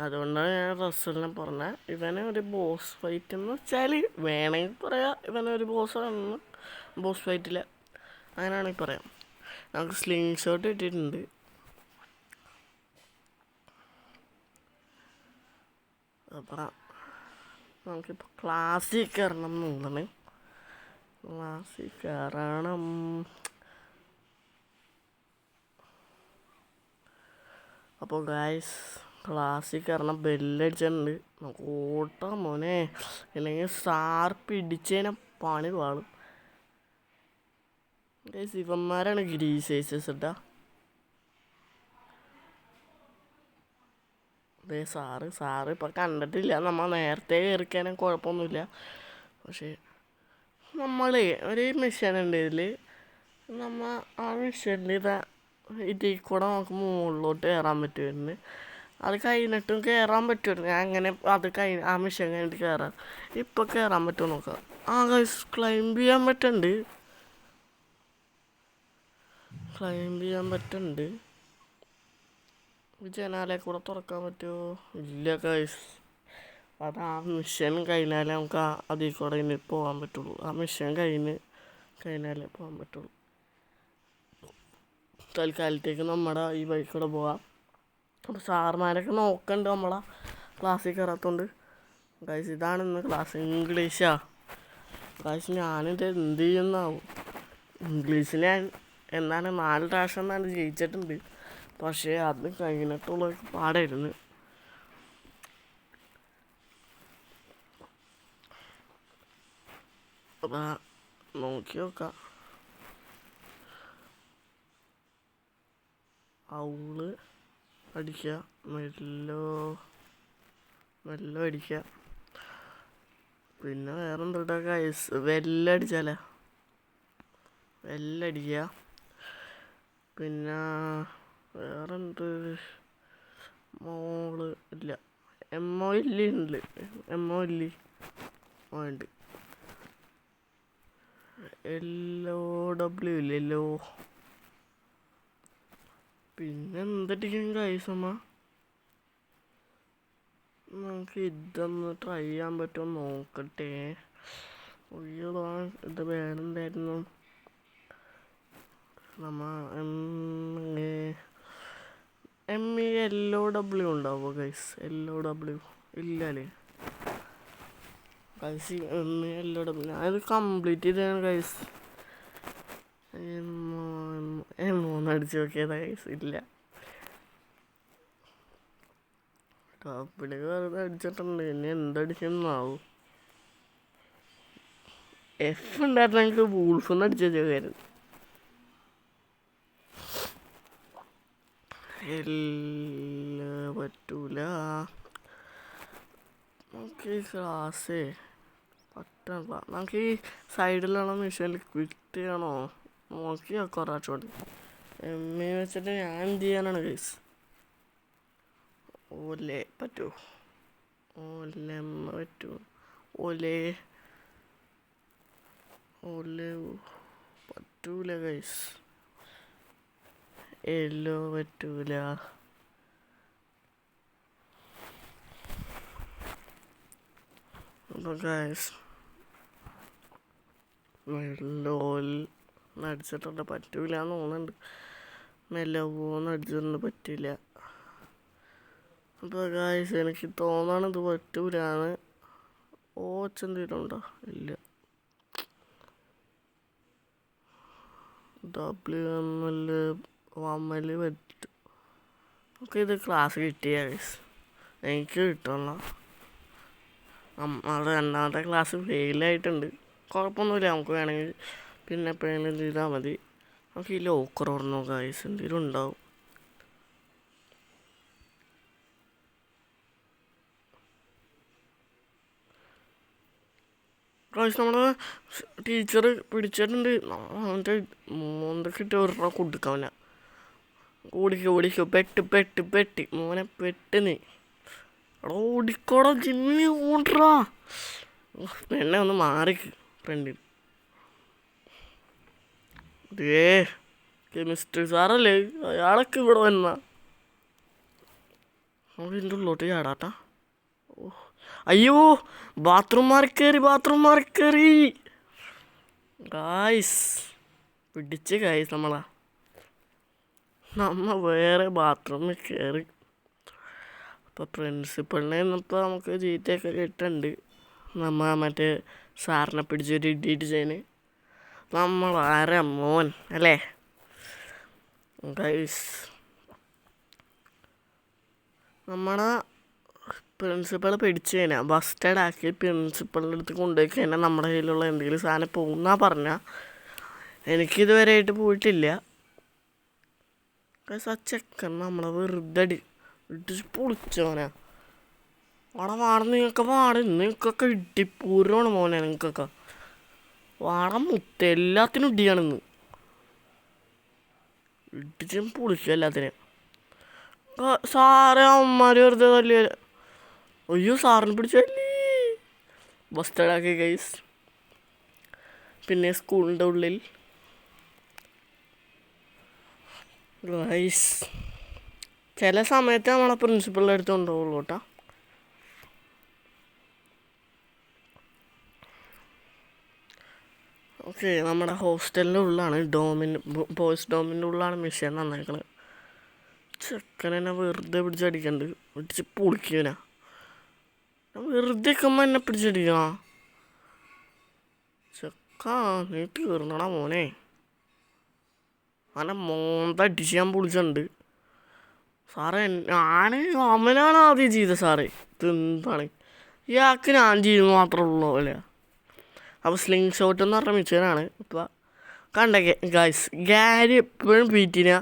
അതുകൊണ്ടാണ് ഞാൻ റസലിനെ പറഞ്ഞത് ഇവനെ ഒരു ബോസ് ഫൈറ്റ് എന്ന് വെച്ചാൽ വേണമെങ്കിൽ പറയാം ഇവനൊരു ബോസാണെന്ന്. ബോസ് ഫൈറ്റിൽ അങ്ങനെയാണെങ്കിൽ പറയാം. നമുക്ക് സ്ലിങ് ഷോട്ട് കിട്ടിയിട്ടുണ്ട്. അപ്പം നമുക്കിപ്പോൾ ക്ലാസ്സിൽ കയറണം എന്നുള്ളതാണ്. ക്ലാസ്സിൽ കയറണം. അപ്പോൾ ഗായ്സ് ക്ലാസ്സിൽ കയറണം. ബെല്ലടിച്ചിട്ടുണ്ട്. നമുക്ക് ഓട്ടാം മോനെ, അല്ലെങ്കിൽ സാർ പിടിച്ചതിനെ പണി പാളും. ഗൈസ് ഇവന്മാരാണ് ഗ്രീസേഴ്സസ് കേട്ടാ. അതെ സാറ് ഇപ്പം കണ്ടിട്ടില്ല. നമ്മൾ നേരത്തെ കയറിക്കാനും കുഴപ്പമൊന്നുമില്ല. പക്ഷേ നമ്മളെ ഒരു മിഷൻ ഉണ്ട് ഇതിൽ. ആ മിഷനിൽ ഇതിൽ കൂടെ നമുക്ക് മുകളിലോട്ട് കയറാൻ പറ്റുമായിരുന്നു. അത് കഴിഞ്ഞിട്ടും കയറാൻ പറ്റുമായിരുന്നു. ഞാൻ അങ്ങനെ അത് ആ മിഷൻ കഴിഞ്ഞിട്ട് കയറാം. ഇപ്പോൾ കയറാൻ പറ്റുമോ നോക്കാം. ആ ഗൈസ് ക്ലൈംബ് ചെയ്യാൻ പറ്റുന്നുണ്ട്. ജനാലെ കൂടെ തുറക്കാൻ പറ്റുമോ? ഇല്ല ഗൈസ്. അത് ആ മിഷൻ കഴിഞ്ഞാലേ നമുക്ക് അതിൽ കൂടെ ഇനി പോകാൻ പറ്റുള്ളൂ. ആ മിഷൻ കഴിഞ്ഞാലേ പോകാൻ പറ്റുള്ളൂ. തൽക്കാലത്തേക്ക് നമ്മുടെ ഈ ബൈക്കൂടെ പോവാം. അപ്പോൾ സാർമാരൊക്കെ നോക്കണ്ട് നമ്മളെ ക്ലാസ്സിൽ കയറാത്തതുകൊണ്ട്. ഗൈസ് ഇതാണ് ഇന്ന് ക്ലാസ്. ഇംഗ്ലീഷാ ഗൈസ്. ഞാനിത് എന്ത് ചെയ്യുന്നാവും. ഇംഗ്ലീഷിൽ ഞാൻ 4 പ്രാവശ്യം ജയിച്ചിട്ടുണ്ട്. പക്ഷേ അത് കഴിഞ്ഞിട്ടുള്ള പാടായിരുന്നു. അപ്പം നോക്കി നോക്കാം. ഔള് അടിക്കുക, മെല്ലോ അടിക്കുക. പിന്നെ വേറെ എന്തുട്ടാ ഗൈസ്, വെല്ലടിച്ചാലേ വെല്ലടിക്കുക. പിന്നെ വേറെന്ത്, മോള് ഇല്ല, എമ്മോ ഇല്ലി ഉണ്ട്, എമ്മോ ഇല്ലി ഉണ്ട്, LOW ഇല്ലല്ലോ. പിന്നെ എന്തിട്ടിരിക്കും ഗൈസമ്മ, നമുക്ക് ഇതൊന്ന് ട്രൈ ചെയ്യാൻ പറ്റുമോ നോക്കട്ടെ. അയ്യോടാ, ഇത് വേണമെന്നായിരുന്നു. നമ്മ LOW ഉണ്ടാവുമോ ഗൈസ്? LOW ഇല്ലല്ലേ ഗൈസ്, LOW ഞാനത് കംപ്ലീറ്റ് ചെയ്തതാണ് ഗൈസ്. എമ്മോന്ന് അടിച്ച് നോക്കിയതാ ഗൈസ്, ഇല്ല. ടോപ്പിലേക്ക് വെറുതെ അടിച്ചിട്ടുണ്ട്, ഇനി എന്തടിക്കുന്നാവും. F ഉണ്ടായിരുന്നു, എനിക്ക് വൂൾഫൊന്ന് അടിച്ചു വെച്ചായിരുന്നു. പറ്റൂല, നമുക്ക് ഈ ക്ലാസ് പറ്റണ്ട. നമുക്ക് ഈ സൈഡിലുള്ള മെഷീനിൽ ക്വിറ്റ് ചെയ്യണോ നോക്കിയോ കുറച്ചുകൂടി. എമ്മി വെച്ചിട്ട് ഞാൻ എന്ത് ചെയ്യാനാണ് ഗൈസ്? ഓലെ പറ്റുമോ? ഓലെമ്മ പറ്റുമോ? ഓലെ പറ്റൂല ഗൈസ്, പറ്റൂല. അപ്പോൾ ഗൈസ് അടിച്ചിട്ടുണ്ട്, പറ്റൂല എന്ന് തോന്നുന്നുണ്ട്. മെല്ലവോന്ന് അടിച്ചിട്ടുണ്ട്, പറ്റില്ല. അപ്പോൾ ഗൈസ് എനിക്ക് തോന്നണം ഇത് പറ്റൂലാന്ന്. എന്തെങ്കിലും ഉണ്ടോ? ഇല്ല. WML പറ്റും. നമുക്ക് ഇത് ക്ലാസ് കിട്ടിയ ഗൈസ്, എനിക്ക് കിട്ടണം. നമ്മുടെ രണ്ടാമത്തെ ക്ലാസ് ഫെയിലായിട്ടുണ്ട്, കുഴപ്പമൊന്നുമില്ല. നമുക്ക് വേണമെങ്കിൽ പിന്നെ എപ്പോഴെങ്കിലും ചെയ്താൽ മതി. നമുക്ക് ഈ ലോക്കർ ഓർണോ ഗൈസ്, എന്തെങ്കിലും ഉണ്ടാവും. ഗൈസ് നമ്മുടെ ടീച്ചർ പിടിച്ചിട്ടുണ്ട്, അവൻ്റെ മോന്തൊക്കെ ഒരെണ്ണം കൊടുക്കാവില്ല. ഓടിക്കോ പെട്ടി മോനെ പെട്ട് നീ ഓടിക്കോടാ ജിമ്മി, ഓടാ. എന്നെ ഒന്ന് മാറിക്ക് ഫ്രണ്ടിൽ. കെമിസ്ട്രി സാറല്ലേ അയാളൊക്കെ ഇവിടെ വന്നാ നമുക്ക് ഇതിൻ്റെ ഉള്ളോട്ട് ചാടാട്ടാ. അയ്യോ, ബാത്റൂം മാറി കയറി ഗായ്സ്, പിടിച്ച് ഗായ്സ് നമ്മ വേറെ ബാത്റൂമിൽ കയറി. അപ്പോൾ പ്രിൻസിപ്പളിനെ ഇന്നിപ്പോൾ നമുക്ക് ജീറ്റയൊക്കെ കിട്ടുന്നുണ്ട്. മറ്റേ സാറിനെ പിടിച്ചൊരു ഇടിയിട്ട് ചെയ്യുന്നത് നമ്മൾ ആരാ മോൻ അല്ലേ ഗൈസ്. നമ്മളെ പ്രിൻസിപ്പൾ പിടിച്ച് കഴിഞ്ഞാൽ ബസ്റ്റഡ് ആക്കി പ്രിൻസിപ്പളിൻ്റെ അടുത്ത് കൊണ്ടുപോയി കഴിഞ്ഞാൽ നമ്മുടെ കയ്യിലുള്ള എന്തെങ്കിലും സാധനം പോകുന്നാ പറഞ്ഞാൽ. എനിക്കിതുവരെയായിട്ട് പോയിട്ടില്ല ഗൈസ്. ആ ചെക്കൻ നമ്മളെ വെറുതെ ഇടിച്ച് പൊളിച്ചോനാ. അവിടെ നിങ്ങൾക്കൊക്കെ ഇടിപ്പൂരമാണ് മോനെ. നിങ്ങൾക്കൊക്കെ എല്ലാത്തിനും ഇടിയാണെന്ന് ഇടിച്ചും പൊളിക്കും എല്ലാത്തിനും. സാറേ അമ്മമാർ വെറുതെ തല്ലി. അയ്യോ, സാറിന് പിടിച്ചല്ലേ ബസ്റ്റഡാക്കി ഗൈസ്. പിന്നെ സ്കൂളിൻ്റെ ഉള്ളിൽ ഗൈസ് ചില സമയത്ത് നമ്മളെ പ്രിൻസിപ്പളിൻ്റെ അടുത്ത് കൊണ്ടുപോകുള്ളൂ കേട്ടോ. ഓക്കെ, നമ്മുടെ ഹോസ്റ്റലിൻ്റെ ഉള്ളിലാണ് ബോയ്സ് ഡോമിൻ്റെ ഉള്ളിലാണ് മിഷൻ തന്നേക്കണത്. ചെക്കനെന്നെ വെറുതെ പിടിച്ചടിക്കണ്ട്, പിടിച്ച് പൊളിക്കനാ. വെറുതെ നിൽക്കുമ്പോൾ എന്നെ പിടിച്ചടിക്കണ ചെക്കാ. നീ തീർന്നടാ മോനെ, അങ്ങനെ മോന്തടിച്ച് ഞാൻ പൊളിച്ചിട്ടുണ്ട്. സാറേ അവനാണ് ആദ്യം ചെയ്തത് സാറേ. ഇതെന്താണ് ഇയാൾക്ക് ഞാൻ ചെയ്യുന്നത് മാത്രമേ ഉള്ളൂ അല്ലേ. അപ്പോൾ സ്ലിംഗ് ഷോട്ട് എന്ന് പറഞ്ഞ മിച്ചനാണ്. ഇപ്പോൾ കണ്ട ഗൈസ്, ഗാരി എപ്പോഴും പീറ്റിനെ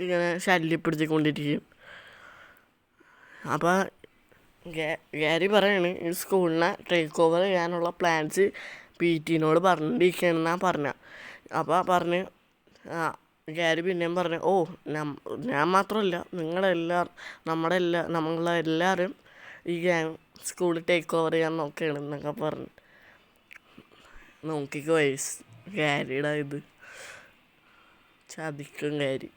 ഇങ്ങനെ ശല്യപ്പെടുത്തിക്കൊണ്ടിരിക്കും. അപ്പോൾ ഗാരി പറയാണ് ഈ സ്കൂളിനെ ടേക്ക് ഓവർ ചെയ്യാനുള്ള പ്ലാൻസ് PT-നോട് പറഞ്ഞിരിക്കണമെന്നാണ് പറഞ്ഞ. അപ്പോൾ പറഞ്ഞ് ഗാരി പിന്നെയും പറഞ്ഞു, ഞാൻ മാത്രമല്ല നമ്മളെല്ലാവരും ഈ സ്കൂൾ ടേക്ക് ഓവർ ചെയ്യാൻ നോക്കുകയാണ് എന്നൊക്കെ പറഞ്ഞു. നോക്കിക്കോ വയസ്സ് ഗാരിയുടെ ഇത് ചതിക്കും ഗാരി.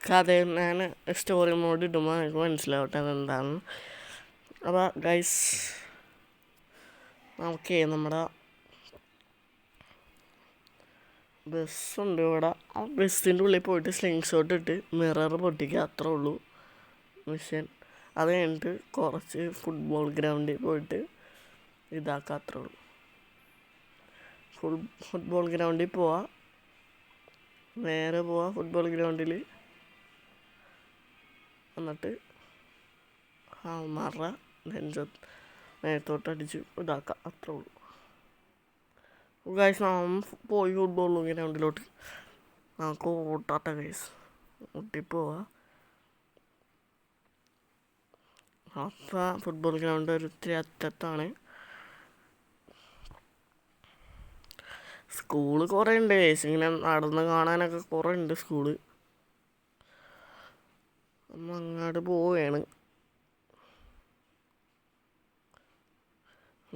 കഥ ഞാൻ സ്റ്റോറി മോഡ് ഇടുമ്പോൾ എനിക്ക് മനസ്സിലാവട്ടെ അതെന്താണ്. അപ്പോൾ ഗൈസ് നമുക്ക് നമ്മുടെ ബസ്സുണ്ട് ഇവിടെ. ആ ബസ്സിൻ്റെ ഉള്ളിൽ പോയിട്ട് സ്ലിംഗ് ഷോട്ട് ഇട്ട് മിറർ പൊട്ടിക്കുക, അത്രേ ഉള്ളൂ മിഷൻ. അത് കഴിഞ്ഞിട്ട് കുറച്ച് ഫുട്ബോൾ ഗ്രൗണ്ടിൽ പോയിട്ട് ഇതാക്കുക, അത്രേ ഉള്ളൂ. ഫുട്ബോൾ ഗ്രൗണ്ടിൽ നേരെ പോവാ ഫുട്ബോൾ ഗ്രൗണ്ടിൽ. എന്നിട്ട് നേരത്തോട്ടടിച്ച് ഇതാക്കാം, അത്രേ ഉള്ളൂ ഗൈസ്. പോയി ഫുട്ബോൾ ഗ്രൗണ്ടിലോട്ട് നമുക്ക് ഓട്ടാട്ടെ ഗൈസ്, ഓട്ടിപ്പോവാ. അപ്പം ഫുട്ബോൾ ഗ്രൗണ്ട് ഒരിത്തിരി അറ്റത്താണ്. സ്കൂള് കുറേ ഉണ്ട് ഗൈസ്, ഇങ്ങനെ നടന്ന് കാണാനൊക്കെ കുറേ ഉണ്ട് സ്കൂള്. നമ്മൾ അങ്ങോട്ട് പോവുകയാണ്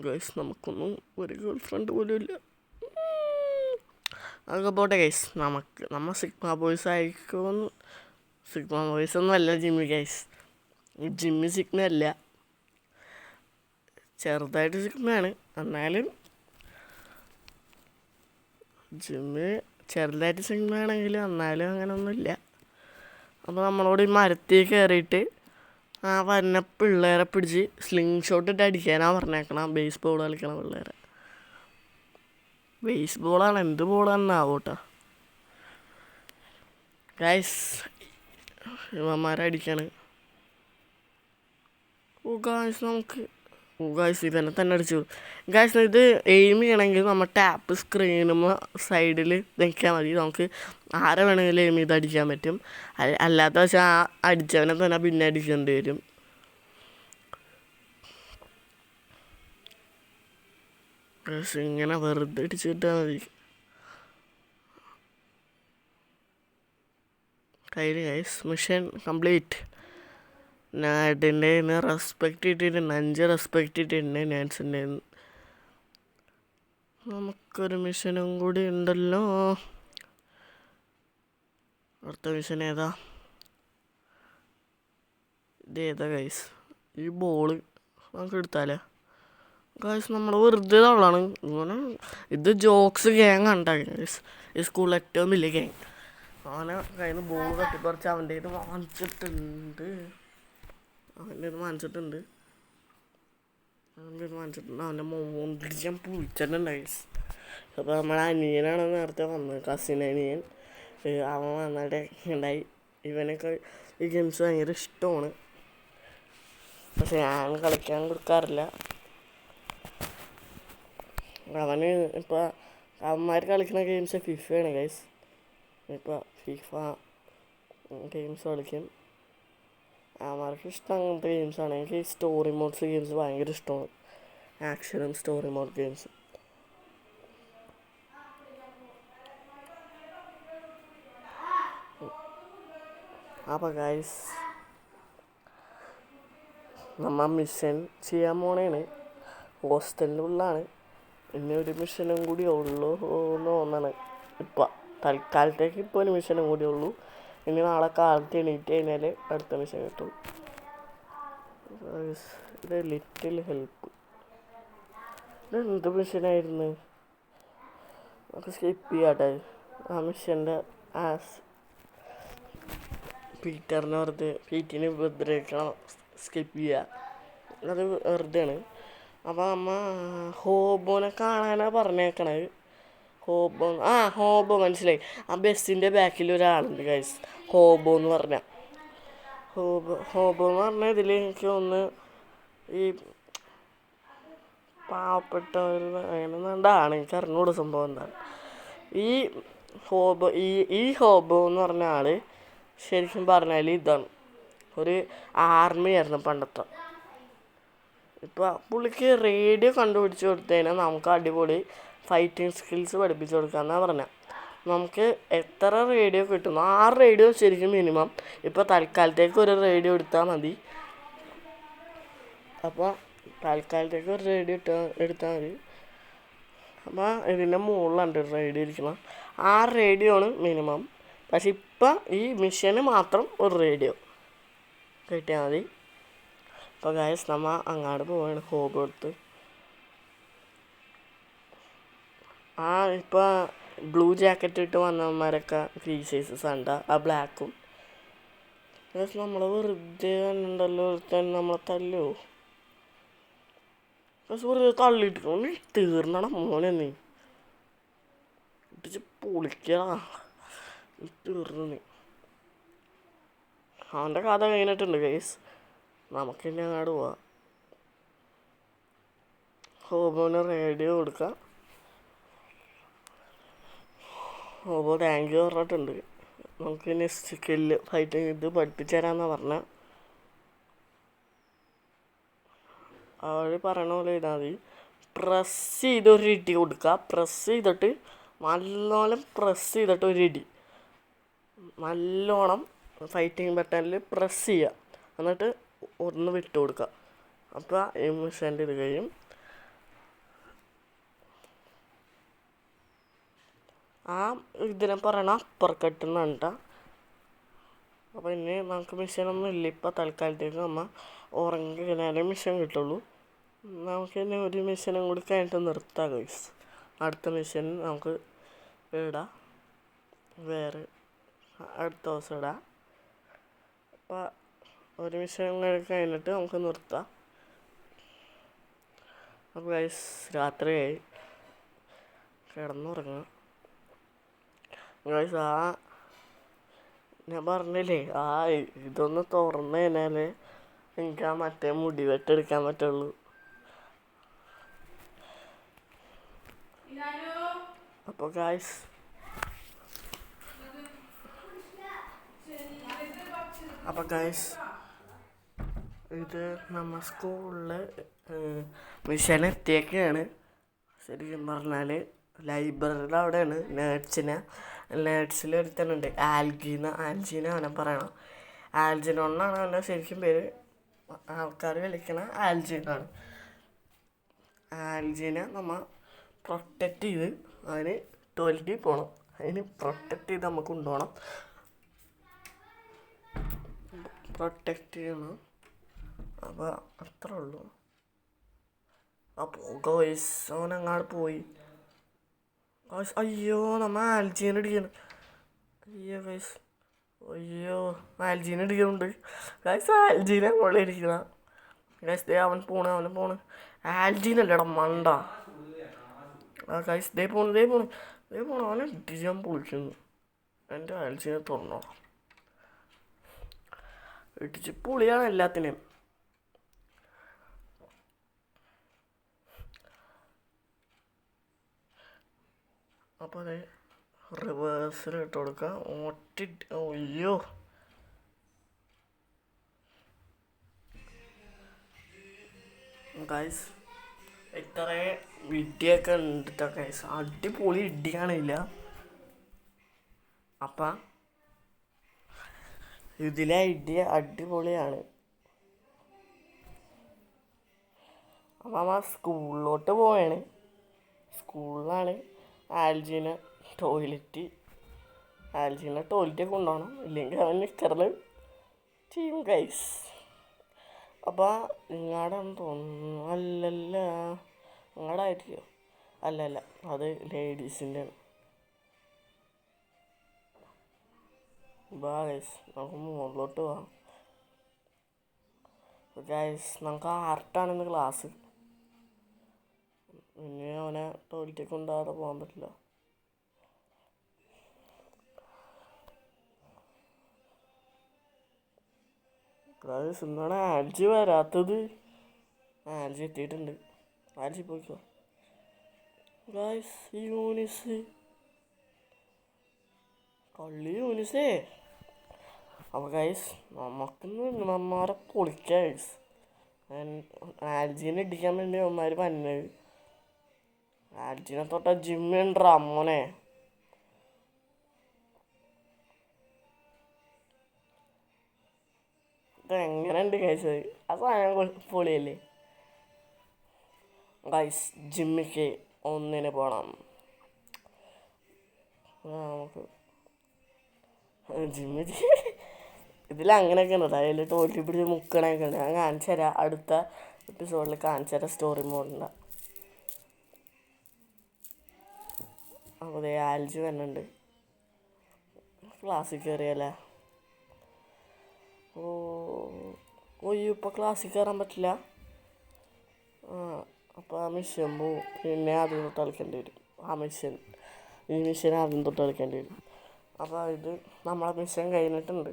ഗൈസ്. നമുക്കൊന്നും ഒരു ഗേൾ ഫ്രണ്ട് പോലും ഇല്ല. അതൊക്കെ പോട്ടെ ഗൈസ്. നമ്മൾ സിഗ്മ ബോയ്സ് ആയിരിക്കുമെന്ന്. സിഗ്മ ബോയ്സ് ഒന്നും അല്ല ജിമ്മി ഗൈസ്. ജിമ്മി സിഗ്മ അല്ല, ചെറുതായിട്ട് സിഗ്മയാണ്. എന്നാലും ജിമ്മി ചെറുതായിട്ട് സിഗ്മയാണെങ്കിലും എന്നാലും അങ്ങനെയൊന്നുമില്ല. അപ്പോൾ നമ്മളോട് ഈ മരത്തിൽ കയറിയിട്ട് വരുന്ന പിള്ളേരെ പിടിച്ച് സ്ലിംഗ് ഷോട്ട് ഇട്ട് അടിക്കാനാണ് പറഞ്ഞേക്കണം. ബേസ് ബോൾ കളിക്കണം പിള്ളേരെ. ബേസ് ബോളാണ്, എന്ത് ബോളാണെന്നാവോട്ടോ ഗൈസ്. ഇവന്മാരടിക്കാണ്. ഗായ്സ് തന്നെ അടിച്ചു ഗായ്സ്. ഇത് എയിം ചെയ്യണമെങ്കിൽ നമ്മൾ ടാപ്പ് സ്ക്രീനുമ്പോൾ സൈഡിൽ നിൽക്കാൻ മതി. നമുക്ക് ആരെ വേണമെങ്കിലും എയിം ചെയ്ത് അടിക്കാൻ പറ്റും. അല്ലാത്ത പക്ഷേ അടിച്ചവനെ തന്നെ പിന്നെ അടിക്കേണ്ടി വരും. ഗായ്സ് ഇങ്ങനെ വെറുതെ അടിച്ചിട്ടാൽ മതി കയ്യിൽ. Guys mission complete. നാടിൻ്റെ റെസ്പെക്റ്റ് ഇട്ടിട്ടുണ്ട്, 5 റെസ്പെക്റ്റ് ഇട്ടിട്ടുണ്ട് നാൻസിൻ്റെ. നമുക്കൊരു മിഷനും കൂടി ഉണ്ടല്ലോ. അടുത്ത മിഷൻ ഏതാ? ഇതേതാ ഗൈസ്? ഈ ബോള് നമുക്ക് എടുത്താലേ ഗൈസ്? നമ്മൾ വെറുതെ തള്ളാണ് ഇങ്ങനെ. ഇത് ജോക്സ് ഗ്യാങ് ആണ് ഗൈസ്, ഈ സ്കൂളിൽ ഏറ്റവും വലിയ ഗ്യാങ്. അവനെ കയ്യിൽ നിന്ന് ബോൾ തട്ടിപ്പറിച്ച് അവൻ്റെ ഇത് വാങ്ങിച്ചിട്ടുണ്ട്. അവൻ്റെ മോന്തിരിക്കാൻ പുളിച്ചിട്ടുണ്ട് ഗൈസ്. അപ്പോൾ നമ്മുടെ അനിയനാണ് നേരത്തെ വന്നത്, കസിൻ അനിയൻ. അവൻ വന്നിട്ട് ഉണ്ടായി. ഇവനൊക്കെ ഈ ഗെയിംസ് ഭയങ്കര ഇഷ്ടമാണ്, പക്ഷെ ഞാൻ കളിക്കാൻ കൊടുക്കാറില്ല. അവന് ഇപ്പോൾ അവന്മാർ കളിക്കുന്ന ഗെയിംസ് ഫിഫയാണ് ഗൈസ്. ഇപ്പോൾ ഫിഫ ഗെയിംസ് കളിക്കും. അവന്മാർക്ക് ഇഷ്ടം അങ്ങനത്തെ ഗെയിംസാണ്. എനിക്ക് സ്റ്റോറി മോഡ്സ് ഗെയിംസ് ഭയങ്കര ഇഷ്ടമാണ്, ആക്ഷനും സ്റ്റോറി മോഡ് ഗെയിംസ്. അപ്പോൾ ഗൈസ് നമ്മൾ മിഷൻ ചെയ്യാൻ പോണേണ്. ഹോസ്റ്റലിൻ്റെ ഉള്ളിലാണ്. ഇനി ഒരു മിഷനും കൂടി ഉള്ളൂ എന്ന് തോന്നണം. ഇപ്പം തൽക്കാലത്തേക്ക് ഇപ്പോൾ ഒരു മിഷനും കൂടി ഉള്ളൂ. ഇനി നാളെ കാലത്ത് എണീറ്റ് കഴിഞ്ഞാൽ അടുത്ത മിഷൻ കിട്ടും. ഇത് ലിറ്റിൽ ഹെൽപ്പ്. ഇതെന്ത് മിഷനായിരുന്നു? നമുക്ക് സ്കിപ്പ് ചെയ്യാട്ടെ. ആ മിഷൻ്റെ പീറ്ററിനെ പീറ്റിനെ ഉപദ്രവിക്കണം, സ്കിപ്പ് ചെയ്യുക. അത് വെറുതെയാണ്. അപ്പോൾ അമ്മ ഹോബോനെ കാണാനാണ് പറഞ്ഞേക്കണത്. ഹോബോ മനസ്സിലായി. ആ ബസ്സിൻ്റെ ബാക്കിൽ ഒരാളുണ്ട് ഗൈസ്, ഹോബോ എന്ന് പറഞ്ഞാൽ. ഹോബോ എന്ന് പറഞ്ഞാൽ ഇതിൽ എനിക്ക് ഒന്ന് ഈ പാവപ്പെട്ടവർ അങ്ങനെ എന്താണ്ടാണ്, എനിക്ക് അറിഞ്ഞൂടെ സംഭവം എന്താണ്. ഈ ഹോബോ എന്ന് പറഞ്ഞ ആൾ ശരിക്കും പറഞ്ഞാൽ ഇതാണ്, ഒരു ആർമി ആയിരുന്നു പണ്ടത്തെ. ഇപ്പോൾ പുള്ളിക്ക് റേഡിയോ കണ്ടുപിടിച്ച് കൊടുത്തു കഴിഞ്ഞാൽ നമുക്ക് അടിപൊളി ഫൈറ്റിംഗ് സ്കിൽസ് പഠിപ്പിച്ചു കൊടുക്കാമെന്നാണ് പറഞ്ഞത്. നമുക്ക് എത്ര റേഡിയോ കിട്ടുന്നു 6 റേഡിയോ ശരിക്കും മിനിമം. ഇപ്പോൾ തൽക്കാലത്തേക്ക് ഒരു റേഡിയോ എടുത്താൽ മതി. അപ്പോൾ തൽക്കാലത്തേക്ക് ഒരു റേഡിയോ എടുത്താൽ മതി. അപ്പോൾ ഇതിൻ്റെ മുകളിലുണ്ട് റേഡിയോ ഇരിക്കണം. 6 റേഡിയോ ആണ് മിനിമം. പക്ഷെ ഇപ്പം ഈ മിഷന് മാത്രം ഒരു റേഡിയോ കിട്ടിയാൽ മതി. അപ്പോൾ ഗൈസ് നമ്മൾ അങ്ങോട്ട് പോവാണ് ഹോബ് എടുത്ത്. ഇപ്പോൾ ബ്ലൂ ജാക്കറ്റ് ഇട്ട് വന്നവന്മാരൊക്കെ ക്രീസേഴ്സസ് ഉണ്ട്. ആ ബ്ലാക്കും ഗൈസ് നമ്മളെ വെറുതെ ഉണ്ടല്ലോ, നമ്മളെ തല്ലോ ഗൈസ് വെറുതെ തള്ളിയിട്ട് നീ തീർന്നട മോനെ, നീ ഇട്ടിച്ച് പൊളിക്കടാ, തീർന്നു നീ. അവൻ്റെ കഥ കഴിഞ്ഞിട്ടുണ്ട് ഗൈസ്. നമുക്കിനി അങ്ങോട്ട് പോവാം. ഹോബോന് റേഡിയോ കൊടുക്കാം. ഹോബോ താങ്ക് യു പറഞ്ഞിട്ടുണ്ട്. നമുക്ക് നെക്സ്റ്റ് സ്കില്ല് ഫൈറ്റിങ് ഇത് പഠിപ്പിച്ചു തരാമെന്നാണ് പറഞ്ഞത്. അവർ പറയണ പോലെ ചെയ്താൽ മതി. പ്രസ് ചെയ്തൊരു ഇടി കൊടുക്കുക. പ്രസ് ചെയ്തിട്ട് നല്ലോണം പ്രസ് ചെയ്തിട്ട് ഒരു ഇടി നല്ലോണം ഫൈറ്റിംഗ് ബട്ടണിൽ പ്രസ് ചെയ്യുക. എന്നിട്ട് ഒന്ന് വിട്ടു കൊടുക്കുക. അപ്പോൾ ഈ മിഷൻ്റെ ഇത് കഴിയും. ആ ഇതിനെ പറയണ അപ്പർ കെട്ടുന്നുണ്ട. അപ്പോൾ ഇനി നമുക്ക് മിഷനൊന്നും ഇല്ല. ഇപ്പോൾ തൽക്കാലത്തേക്ക് നമ്മൾ ഉറങ്ങി കഴിഞ്ഞാലേ മിഷൻ കിട്ടുള്ളൂ. നമുക്ക് ഇനി ഒരു മിഷനും കൂടി കഴിഞ്ഞിട്ട് നിർത്താം ഗൈസ്. അടുത്ത മിഷൻ നമുക്ക് ഇടാം, വേറെ അടുത്ത ദിവസം ഇടാം. അപ്പോൾ ഒരു മിഷൻ കഴിഞ്ഞിട്ട് നമുക്ക് നിർത്താം. അപ്പോൾ ഗൈസ് രാത്രിയായി, കിടന്നുറങ്ങുക ഗൈസ്. ഞാൻ പറഞ്ഞില്ലേ ഇതൊന്ന് തുറന്നു കഴിഞ്ഞാൽ എനിക്ക് ആ മറ്റേ മുടി വെട്ടെടുക്കാൻ പറ്റുള്ളൂ. അപ്പോൾ ഗൈസ് ഇത് നമ്മൾ സ്കൂളിൽ മിഷൻ എത്തിയൊക്കെയാണ്. ശരിക്കും പറഞ്ഞാൽ ലൈബ്രറിയുടെ അവിടെയാണ്. നേഴ്സിൽ ഒരുത്തനുണ്ട്, ആൽജീന അവനെ പറയണം. ആൽജിനോന്നാണ് അവൻ്റെ ശരിക്കും പേര്. ആൾക്കാർ വിളിക്കണ ആൽജീനാണ്. ആൽജീനെ നമ്മൾ പ്രൊട്ടക്റ്റ് ചെയ്ത് അതിന് ടോയ്ലറ്റിൽ പോകണം. അതിന് പ്രൊട്ടക്റ്റ് ചെയ്ത് നമുക്ക് കൊണ്ടുപോകണം. പ്രൊട്ടക്റ്റ് ചെയ്യണം. അപ്പോൾ അത്രേ ഉള്ളൂ. അപ്പോൾ ഗോയ്സ് അവനങ്ങാട് പോയി. അയ്യോ നമ്മ ആൽജീനെ ഇടിക്കണം. അയ്യോ ഗൈസ്, അയ്യോ ആൽജീനെ ഇടിക്കുന്നുണ്ട് ഗൈസ്. ആൽജീനെ അങ്ങോട്ട് ഇരിക്കുന്ന ഗൈസ്. അവൻ പോണ് ആൽജീനല്ലടാ മണ്ട. ഗൈസ് ദേ പോണ് അവനെ ഇടിച്ചാൻ പൊളിക്കുന്നു. എൻ്റെ ആൽജീനെ തുറന്നോളാം. ഇടിച്ച് പൊളിയാണ് എല്ലാത്തിനെയും. അപ്പോൾ അത് റിവേഴ്സിൽ ഇട്ട് കൊടുക്കുക. അയ്യോ ഗൈസ് ഇത്രേ ഇടിയൊക്കെ ഉണ്ടിട്ടോ ഗൈസ്. അടിപൊളി ഇടിയാണില്ല. അപ്പം ഇതിലെ ഇടി അടിപൊളിയാണ്. അപ്പം അമ്മ സ്കൂളിലോട്ട് പോവാണ്. സ്കൂളിലാണ് ആൽജീനെ ടോയ്ലറ്റിൽ കൊണ്ടുപോകണം. ഇല്ലെങ്കിൽ അവൻ നിക്കറിൽ ചെയ്യും ഗൈസ്. അപ്പോൾ നിങ്ങളുടെയാണെന്ന് തോന്നുന്നു. അല്ലല്ല നിങ്ങളുടെ ആയിരിക്കുമോ? അല്ലല്ല അത് ലേഡീസിൻ്റെ ആണ്. ഗൈസ് നമുക്ക് മുകളിലോട്ട് പോവാം. ഗൈസ് നമുക്ക് ആർട്ടാണെന്ന് ക്ലാസ്. ഇനി അവനെ ടോയ്ലറ്റിൽ കൊണ്ടുപോകാതെ പോകാൻ പറ്റില്ല. ഗൈസ് എന്താണ് ആൽജി വരാത്തത്? ആൽജി എത്തിയിട്ടുണ്ട്. ആൽജി പോയിക്കോ ഗൈസ്. യൂനിസേ അപ്പോൾ ഗൈസ് നമുക്കിന്ന് നമ്മമാരെ പൊളിക്കാം ഗൈസ്. ആൽജീനെ ഇടിക്കാൻ വേണ്ടി അവന്മാർ വന്നത്. ആൽജീനെ തൊട്ട ജിമ്മുണ്ടാ മോനെ. ഇതെങ്ങനെയുണ്ട് ഗൈസ്? ആ സാധനം പൊളിയല്ലേ ഗൈസ്? ജിമ്മിക്ക് 1 പോകണം. നമുക്ക് ജിമ്മ് ഇതിലങ്ങനെയൊക്കെ ഉണ്ട്. അതിൽ തോറ്റി പിടിച്ച് മുക്കണൊക്കെ ഉണ്ട്. ഞാൻ കാണിച്ചു തരാം, അടുത്ത എപ്പിസോഡിൽ കാണിച്ചു തരാം സ്റ്റോറി മോഡുണ്ട. അപ്പോൾ ആൽജി വരുന്നുണ്ട്. ക്ലാസ്സിൽ കയറിയല്ലേ? ഇപ്പോൾ ക്ലാസ്സിൽ കയറാൻ പറ്റില്ല. അപ്പോൾ ആ മിഷൻ പോവും. പിന്നെ ആദ്യം തൊട്ട് കളിക്കേണ്ടി വരും. ഈ മിഷൻ ആദ്യം തൊട്ട് കളിക്കേണ്ടി വരും. അപ്പോൾ ഇത് നമ്മളെ മിഷൻ കഴിഞ്ഞിട്ടുണ്ട്.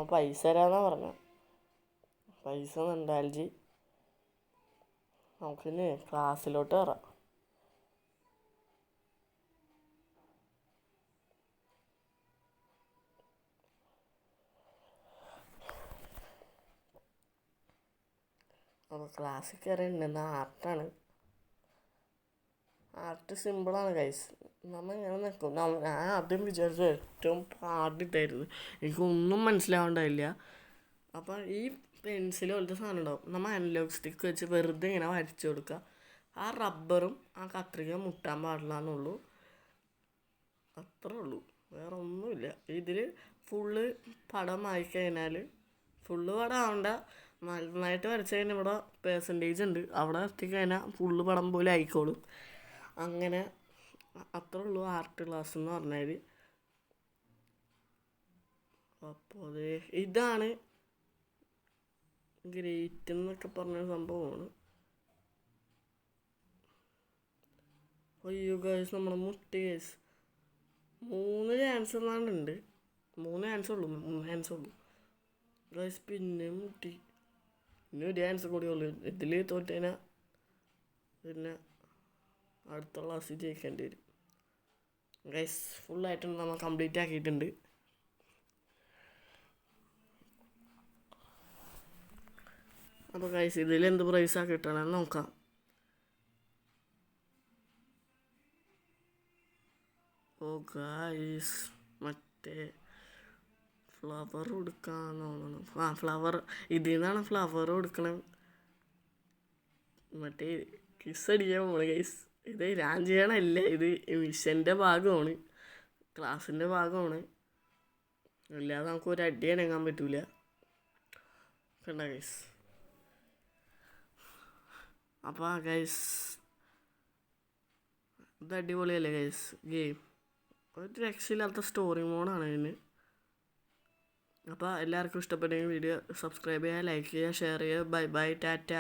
പൈസ തരാമെന്നാണ് പറഞ്ഞത്. പൈസ ഉണ്ടാൽജി. നമുക്കിനി ക്ലാസ്സിലോട്ട് കയറാം. അപ്പോൾ ക്ലാസ്സിൽ കയറിയിട്ടുണ്ടെന്ന് ആർട്ടാണ്. ആർട്ട് സിമ്പിളാണ് ഗൈസ്. നമ്മൾ ഇങ്ങനെ നിൽക്കും. ഞാൻ ആദ്യം വിചാരിച്ചു ഏറ്റവും പാടിട്ടായിരുന്നു. എനിക്കൊന്നും മനസ്സിലാവണ്ടായില്ല. അപ്പോൾ ഈ പെൻസിൽ പോലത്തെ സാധനം ഉണ്ടാവും. നമ്മൾ അനലോഗ് സ്റ്റിക്ക് വെച്ച് വെറുതെ ഇങ്ങനെ വരച്ചു കൊടുക്കുക. ആ റബ്ബറും ആ കത്രിക മുട്ടാൻ പാടില്ല എന്നുള്ളൂ. അത്രേ ഉള്ളൂ, വേറെ ഒന്നുമില്ല. ഇതിൽ ഫുള്ള് പടമായി കഴിഞ്ഞാൽ, ഫുള്ള് പടം ആവണ്ട, നന്നായിട്ട് വരച്ചു കഴിഞ്ഞാൽ ഇവിടെ പേഴ്സൻറ്റേജ് ഉണ്ട്. അവിടെ എത്തിക്കഴിഞ്ഞാൽ ഫുള്ള് പടം പോലെ ആയിക്കോളും. അങ്ങനെ അത്രേ ഉള്ളൂ ആർട്ട് ക്ലാസ് എന്ന് പറഞ്ഞാൽ. അപ്പോൾ അത് ഇതാണ് ഗ്രേറ്റ് എന്നൊക്കെ പറഞ്ഞ സംഭവമാണ്. അയ്യോ ഗൈസ്, നമ്മുടെ മുട്ടി ഗൈസ് 3 ചാൻസ് എന്നാണ്ടുണ്ട്. 3 ചാൻസ് ഉള്ളൂ ഗൈസ്. പിന്നെ മുട്ടി. പിന്നെ ഒരു ചാൻസ് കൂടി ഉള്ളു. ഇതിൽ തോറ്റേനാ പിന്നെ അടുത്ത ക്ലാസ്സിൽ ജയിക്കേണ്ടി വരും ഗൈസ്. ഫുള്ളായിട്ടുണ്ട്, നമ്മൾ കംപ്ലീറ്റ് ആക്കിയിട്ടുണ്ട്. അപ്പോൾ ഗൈസ് ഇതിൽ എന്ത് പ്രൈസാണ് കിട്ടണമെന്ന് നോക്കാം. ഓ ഗൈസ്, മറ്റേ ഫ്ലവർ കൊടുക്കാന്ന് തോന്നണം. ഫ്ലവർ ഇതിൽ നിന്നാണ് ഫ്ലവർ കൊടുക്കണം. മറ്റേ കിസ് അടിക്കാൻ പോണു ഗൈസ്. ഇത് ഞാൻ ചെയ്യണമല്ല, ഇത് മിഷൻ്റെ ഭാഗമാണ്, ക്ലാസ്സിൻ്റെ ഭാഗമാണ്. അല്ലാതെ നമുക്ക് ഒരു അടി അനങ്ങാൻ പറ്റൂല. കണ്ട ഗൈസ്? അപ്പോൾ ഗൈസ് ഇത് അടിപൊളിയല്ലേ ഗൈസ് ഗെയിം? ഒരു രക്ഷയില്ലാത്ത സ്റ്റോറി മോഡാണ് ഇതിന്. അപ്പോൾ എല്ലാവർക്കും ഇഷ്ടപ്പെട്ടെങ്കിൽ വീഡിയോ സബ്സ്ക്രൈബ് ചെയ്യുക, ലൈക്ക് ചെയ്യുക, ഷെയർ ചെയ്യുക. Bye bye, Tata.